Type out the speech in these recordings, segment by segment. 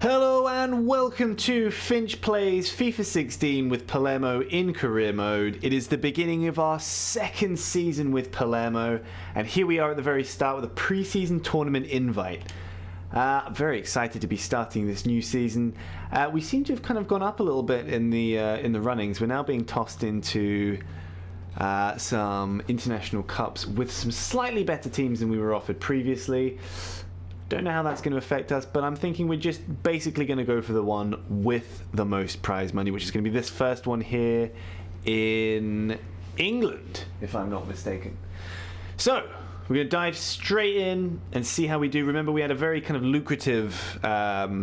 Hello and welcome to FinchPlays FIFA 16 with Palermo in career mode. It is the beginning of our second season with Palermo, and here we are at the very start with a pre-season tournament invite. I'm very excited to be starting this new season. We seem to have kind of gone up a little bit in the runnings. We're now being tossed into some international cups with some slightly better teams than we were offered previously. Don't know how that's going to affect us, but I'm thinking we're just basically going to go for the one with the most prize money, which is going to be this first one here in England, if I'm not mistaken. So we're going to dive straight in and see how we do. Remember, we had a very kind of lucrative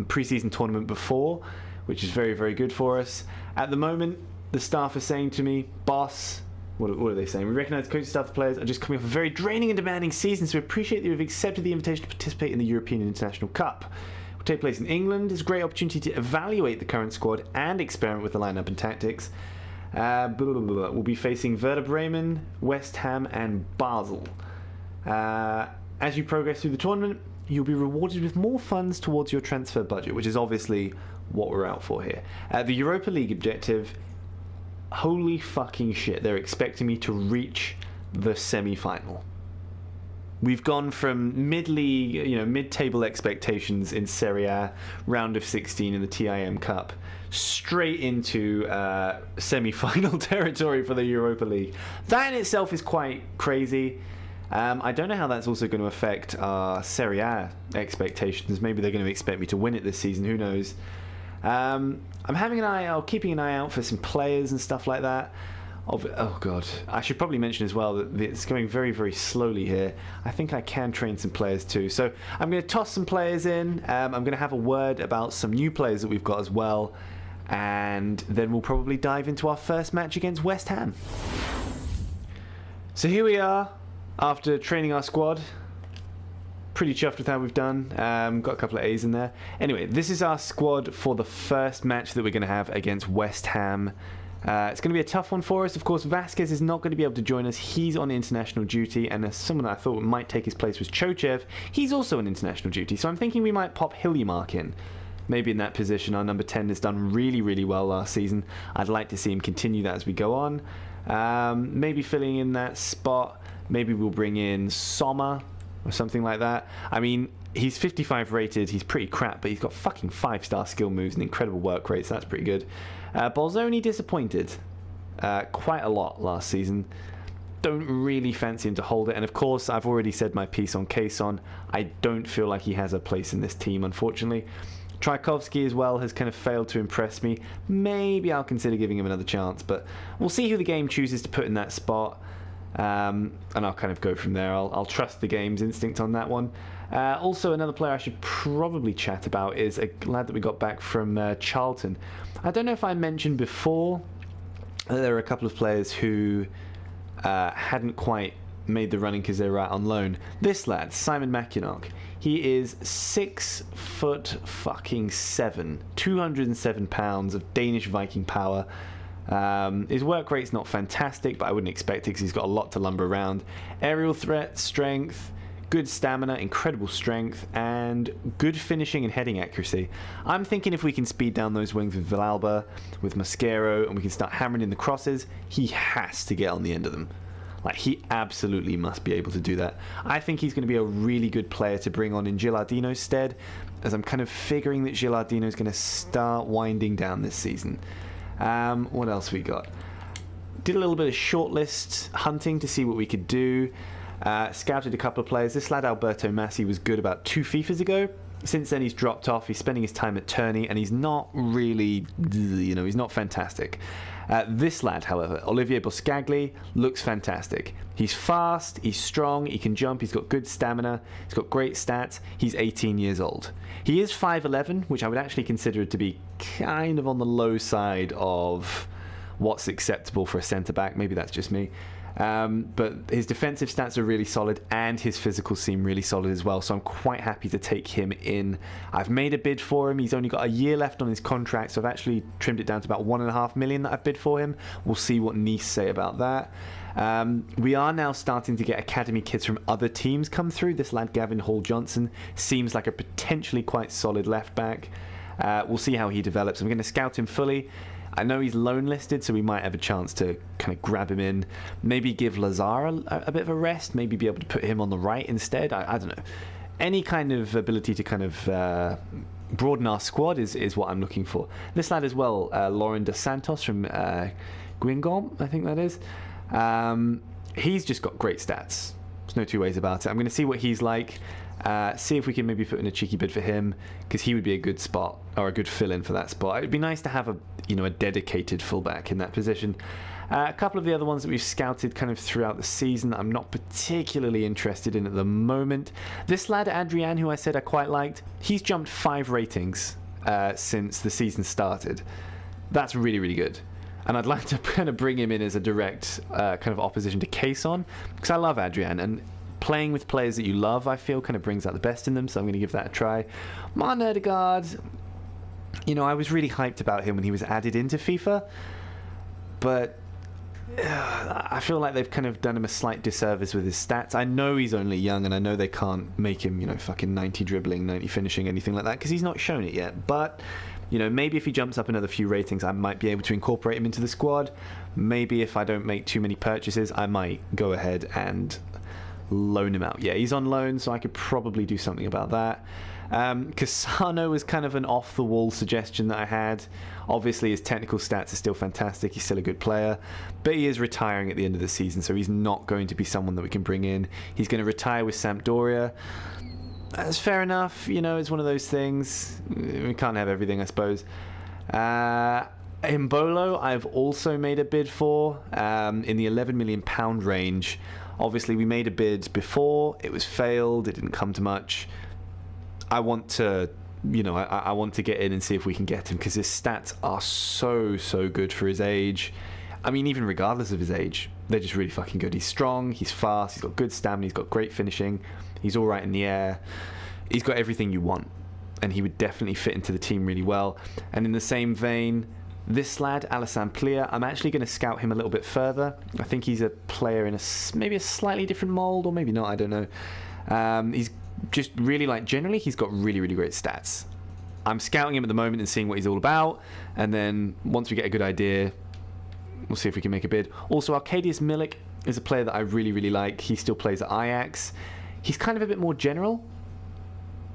pre-season tournament before, which is very, very good for us. At the moment, the staff are saying to me, boss, what are they saying? We recognise coaching staff and players are just coming off a very draining and demanding season, so we appreciate that you've accepted the invitation to participate in the European International Cup. It will take place in England. It's a great opportunity to evaluate the current squad and experiment with the lineup and tactics. We'll be facing Werder Bremen, West Ham and Basel. As you progress through the tournament, you'll be rewarded with more funds towards your transfer budget, which is obviously what we're out for here. The Europa League objective, holy fucking shit, they're expecting me to reach the semi-final. We've gone from mid-league, mid-table expectations in Serie A, round of 16 in the TIM Cup, straight into semi-final territory for the Europa League. That in itself is quite crazy. I don't know how that's also going to affect our Serie A expectations. Maybe they're going to expect me to win it this season, who knows. I'm having an eye out, keeping an eye out for some players and stuff like that. Oh god, I should probably mention as well that it's going very, very slowly here. I think I can train some players too. So I'm going to toss some players in. I'm going to have a word about some new players that we've got as well. And then we'll probably dive into our first match against West Ham. So here we are, after training our squad. Pretty chuffed with how we've done. Got a couple of A's in there. Anyway, this is our squad for the first match that we're going to have against West Ham. It's going to be a tough one for us. Of course, Vasquez is not going to be able to join us. He's on international duty, and someone that I thought might take his place was Chochev. He's also on international duty, so I'm thinking we might pop Hiljemark in. Maybe in that position. Our number 10 has done really, really well last season. I'd like to see him continue that as we go on. Maybe filling in that spot. Maybe we'll bring in Sommer or something like that. I mean, he's 55 rated, he's pretty crap, but he's got fucking 5-star skill moves and incredible work rate, so that's pretty good. Bolzoni disappointed quite a lot last season. Don't really fancy him to hold it, and of course, I've already said my piece on Cason. I don't feel like he has a place in this team, unfortunately. Tchaikovsky as well has kind of failed to impress me. Maybe I'll consider giving him another chance, but we'll see who the game chooses to put in that spot. And I'll kind of go from there. I'll trust the game's instinct on that one. Also, another player I should probably chat about is a lad that we got back from Charlton. I don't know if I mentioned before that there are a couple of players who hadn't quite made the running because they were out on loan. This lad, Simon Mackinock, he is 6'7", 207 pounds of Danish Viking power. His work rate's not fantastic, but I wouldn't expect it because he's got a lot to lumber around. Aerial threat, strength, good stamina, incredible strength, and good finishing and heading accuracy. I'm thinking if we can speed down those wings with Villalba, with Mascaro, and we can start hammering in the crosses, he has to get on the end of them. Like, he absolutely must be able to do that. I think he's going to be a really good player to bring on in Gilardino's stead, as I'm kind of figuring that Gilardino's going to start winding down this season. What else we got? Did a little bit of shortlist hunting to see what we could do. Scouted a couple of players. This lad Alberto Massi was good about 2 FIFAs ago. Since then he's dropped off. He's spending his time at Turney and he's not really, he's not fantastic. This lad, however, Olivier Boscagli, looks fantastic. He's fast, he's strong, he can jump, he's got good stamina, he's got great stats. He's 18 years old. He is 5'11", which I would actually consider to be kind of on the low side of what's acceptable for a centre-back. Maybe that's just me. But his defensive stats are really solid and his physicals seem really solid as well, so I'm quite happy to take him in. I've made a bid for him. He's only got a year left on his contract, so I've actually trimmed it down to about $1.5 million that I've bid for him. We'll see what Nice say about that. We are now starting to get academy kids from other teams come through. This lad Gavin Hall-Johnson seems like a potentially quite solid left back. We'll see how he develops. I'm going to scout him fully. I know he's loan listed, so we might have a chance to kind of grab him in. Maybe give Lazar a bit of a rest. Maybe be able to put him on the right instead. I don't know. Any kind of ability to kind of broaden our squad is what I'm looking for. This lad as well, Lauren Dos Santos from Guingamp, I think that is. He's just got great stats. There's no two ways about it. I'm going to see what he's like. See if we can maybe put in a cheeky bid for him, because he would be a good spot, or a good fill-in for that spot. It'd be nice to have a dedicated fullback in that position. A couple of the other ones that we've scouted kind of throughout the season that I'm not particularly interested in at the moment. This lad, Adrian, who I said I quite liked, he's jumped 5 ratings since the season started. That's really, really good. And I'd like to kind of bring him in as a direct kind of opposition to Cason, because I love Adrian, and playing with players that you love, I feel, kind of brings out the best in them, so I'm going to give that a try. Martin Ødegaard, I was really hyped about him when he was added into FIFA, but I feel like they've kind of done him a slight disservice with his stats. I know he's only young, and I know they can't make him, fucking 90 dribbling, 90 finishing, anything like that, because he's not shown it yet, but maybe if he jumps up another few ratings, I might be able to incorporate him into the squad. Maybe if I don't make too many purchases, I might go ahead and loan him out. Yeah, he's on loan, so I could probably do something about that. Cassano was kind of an off-the-wall suggestion that I had. Obviously, his technical stats are still fantastic. He's still a good player, but he is retiring at the end of the season, so he's not going to be someone that we can bring in. He's going to retire with Sampdoria. That's fair enough. It's one of those things. We can't have everything, I suppose. Imbolo, I've also made a bid for in the £11 million range. Obviously, we made a bid before. It was failed. It didn't come to much. I want to, I want to get in and see if we can get him, because his stats are so good for his age. I mean, even regardless of his age, they're just really fucking good. He's strong, he's fast, he's got good stamina, he's got great finishing, he's all right in the air. He's got everything you want, and he would definitely fit into the team really well. And in the same vein, this lad, Alassane Plia, I'm actually going to scout him a little bit further. I think he's a player in maybe a slightly different mould, or maybe not, I don't know. He's just really, generally, he's got really, really great stats. I'm scouting him at the moment and seeing what he's all about, and then once we get a good idea, we'll see if we can make a bid. Also, Arkadiusz Milik is a player that I really, really like. He still plays at Ajax. He's kind of a bit more general,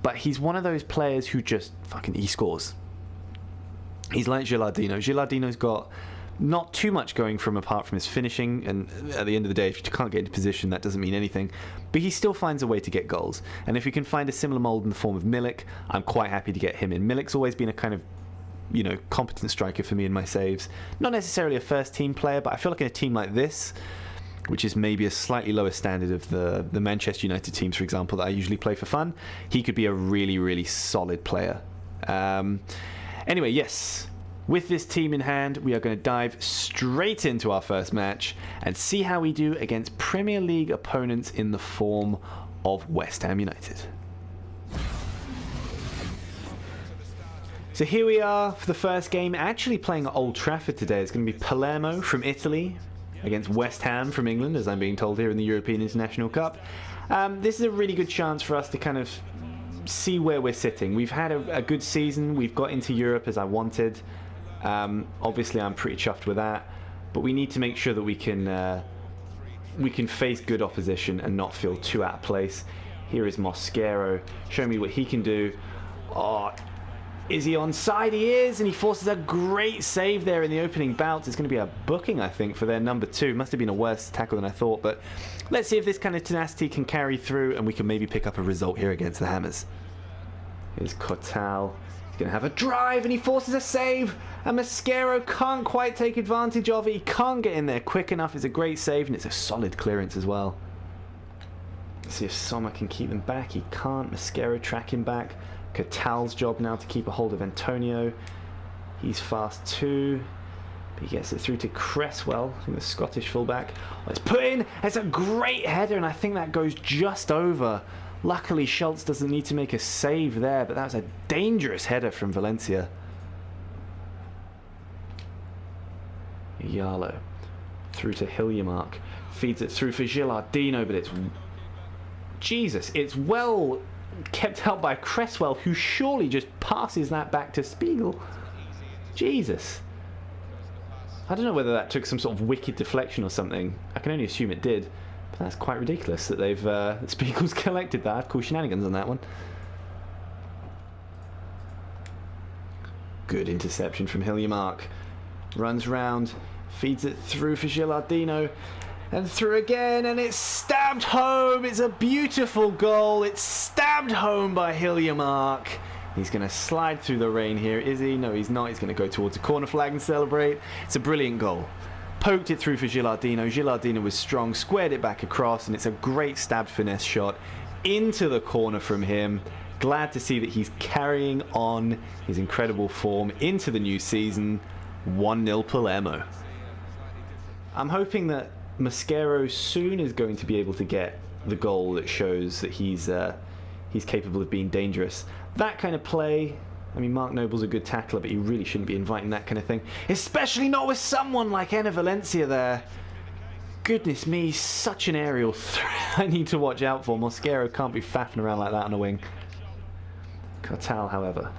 but he's one of those players who just he scores. He's like Gilardino. Gilardino's got not too much going from apart from his finishing, and at the end of the day, if you can't get into position, that doesn't mean anything, but he still finds a way to get goals. And if you can find a similar mould in the form of Milik, I'm quite happy to get him in. Milik's always been a kind of competent striker for me in my saves. Not necessarily a first team player, but I feel like in a team like this, which is maybe a slightly lower standard of the Manchester United teams, for example, that I usually play for fun, he could be a really, really solid player. Anyway, yes, with this team in hand, we are going to dive straight into our first match and see how we do against Premier League opponents in the form of West Ham United. So here we are for the first game, actually playing at Old Trafford today. It's going to be Palermo from Italy against West Ham from England, as I'm being told here in the European International Cup. This is a really good chance for us to kind of see where we're sitting. We've had a good season. We've got into Europe as I wanted. Obviously, I'm pretty chuffed with that. But we need to make sure that we can face good opposition and not feel too out of place. Here is Mosquero. Show me what he can do. Oh, is he onside? He is, and he forces a great save there in the opening bout. It's going to be a booking, I think, for their number 2. Must have been a worse tackle than I thought, but let's see if this kind of tenacity can carry through and we can maybe pick up a result here against the Hammers. Here's Cotal. He's going to have a drive, and he forces a save, and Mosquero can't quite take advantage of it. He can't get in there quick enough. It's a great save, and it's a solid clearance as well. Let's see if Sommer can keep them back. He can't. Mosquero track him back. Catal's job now to keep a hold of Antonio. He's fast too. But he gets it through to Cresswell, I think the Scottish fullback. Oh, it's put in. It's a great header, and I think that goes just over. Luckily, Schultz doesn't need to make a save there, but that was a dangerous header from Valencia. Yalo through to Hiljemark. Feeds it through for Gilardino, but it's... Jesus, it's well kept out by Cresswell, who surely just passes that back to Spiegel. Jesus. I don't know whether that took some sort of wicked deflection or something. I can only assume it did. But that's quite ridiculous that they've Spiegel's collected that. I'd call shenanigans on that one. Good interception from Hiljemark. Runs round, feeds it through for Gilardino, and through again, and it's stabbed home. It's a beautiful goal. It's stabbed home by Hiljemark. He's going to slide through the rain here, is he? No, he's not. He's going to go towards the corner flag and celebrate. It's a brilliant goal. Poked it through for Gilardino. Gilardino was strong, squared it back across, and it's a great stab finesse shot into the corner from him. Glad to see that he's carrying on his incredible form into the new season. 1-0 Palermo. I'm hoping that Mosquero soon is going to be able to get the goal that shows that he's capable of being dangerous. That kind of play, I mean, Mark Noble's a good tackler, but he really shouldn't be inviting that kind of thing, especially not with someone like Enner Valencia there. Goodness me, such an aerial threat I need to watch out for. Mosquero can't be faffing around like that on a wing. Cartal, however,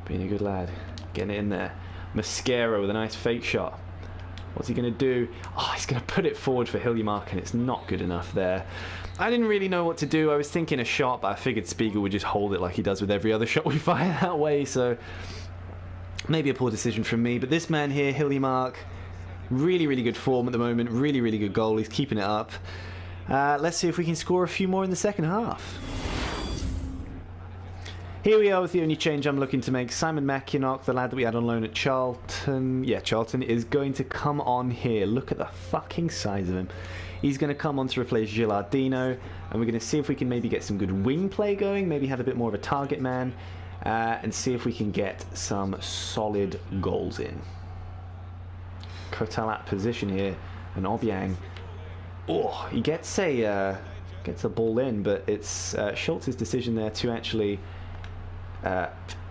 being a good lad, getting it in there. Mosquero with a nice fake shot. What's he going to do? Oh, he's going to put it forward for Hiljemark, and it's not good enough there. I didn't really know what to do. I was thinking a shot, but I figured Spiegel would just hold it like he does with every other shot we fire that way, so maybe a poor decision from me. But this man here, Hiljemark, really, really good form at the moment. Really, really good goal. He's keeping it up. Let's see if we can score a few more in the second half. Here we are with the only change I'm looking to make. Simon Mackinock, the lad that we had on loan at Charlton, Charlton, is going to come on here. Look at the fucking size of him. He's going to come on to replace Gilardino, and we're going to see if we can maybe get some good wing play going, maybe have a bit more of a target man, and see if we can get some solid goals in. Kotal at position here, and Obiang. Oh, he gets a ball in, but it's Schultz's decision there to actually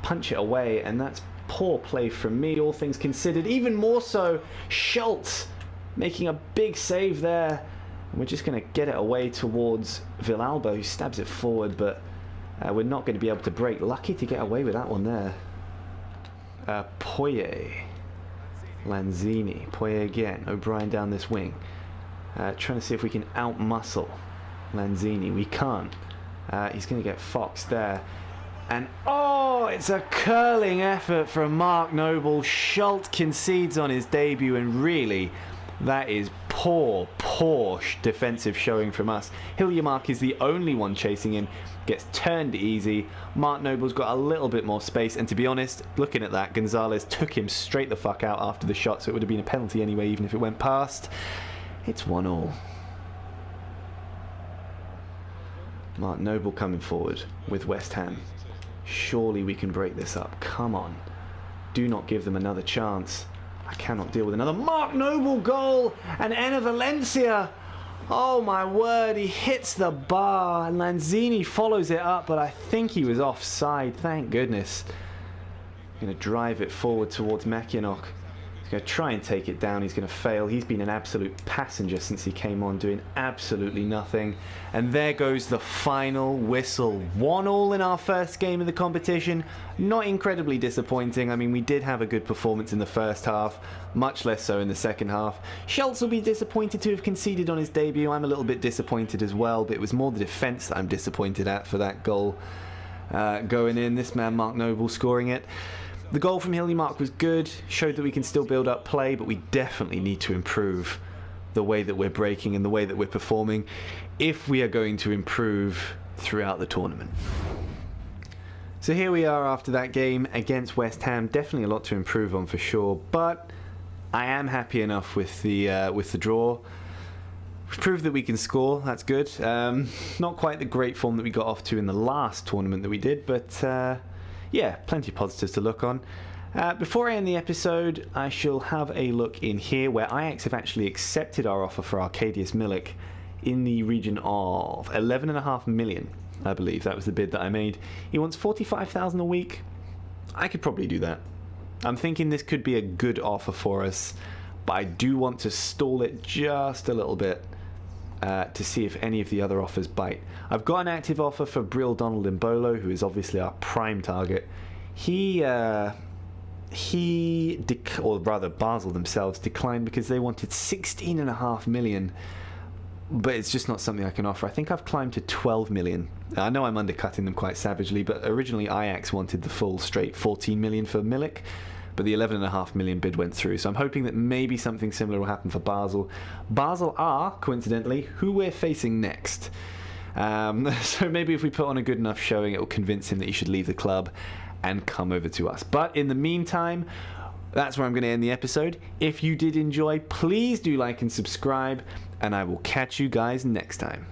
punch it away, and that's poor play from me, all things considered. Even more so, Schultz making a big save there. And we're just going to get it away towards Villalba, who stabs it forward, but we're not going to be able to break. Lucky to get away with that one there. Poye. Lanzini. Poye again. O'Brien down this wing. Trying to see if we can out-muscle Lanzini. We can't. He's going to get Fox there. And oh, it's a curling effort from Mark Noble. Schultz concedes on his debut, and really, that is poor defensive showing from us. Hiljemark is the only one chasing him, gets turned easy. Mark Noble's got a little bit more space, and to be honest, looking at that, Gonzalez took him straight the fuck out after the shot, so it would have been a penalty anyway, even if it went past. It's 1-1. Mark Noble coming forward with West Ham. Surely we can break this up. Come on. Do not give them another chance. I cannot deal with another Mark Noble goal. And Enner Valencia. Oh my word. He hits the bar. And Lanzini follows it up. But I think he was offside. Thank goodness. Going to drive it forward towards Mackinock. He's going to try and take it down. He's going to fail. He's been an absolute passenger since he came on, doing absolutely nothing. And there goes the final whistle. 1-1 in our first game of the competition. Not incredibly disappointing. I mean, we did have a good performance in the first half, much less so in the second half. Schultz will be disappointed to have conceded on his debut. I'm a little bit disappointed as well, but it was more the defence that I'm disappointed at for that goal going in. This man, Mark Noble, scoring it. The goal from Hiljemark was good, showed that we can still build up play, but we definitely need to improve the way that we're breaking and the way that we're performing if we are going to improve throughout the tournament. So here we are after that game against West Ham. Definitely a lot to improve on for sure, but I am happy enough with the draw. We've proved that we can score, that's good. Not quite the great form that we got off to in the last tournament that we did, but yeah, plenty of positives to look on. Before I end the episode, I shall have a look in here where Ajax have actually accepted our offer for Arkadiusz Milik in the region of 11.5 million, I believe. That was the bid that I made. He wants 45,000 a week. I could probably do that. I'm thinking this could be a good offer for us, but I do want to stall it just a little bit. to see if any of the other offers bite. I've got an active offer for Brill Donald Mbolo, who is obviously our prime target. Or rather Basel themselves declined because they wanted 16.5 million, but it's just not something I can offer. I think I've climbed to 12 million. I know I'm undercutting them quite savagely, but originally Ajax wanted the full straight 14 million for Milik, but the 11.5 million bid went through. So I'm hoping that maybe something similar will happen for Basel. Basel are, coincidentally, who we're facing next. So maybe if we put on a good enough showing, it will convince him that he should leave the club and come over to us. But in the meantime, that's where I'm going to end the episode. If you did enjoy, please do like and subscribe, and I will catch you guys next time.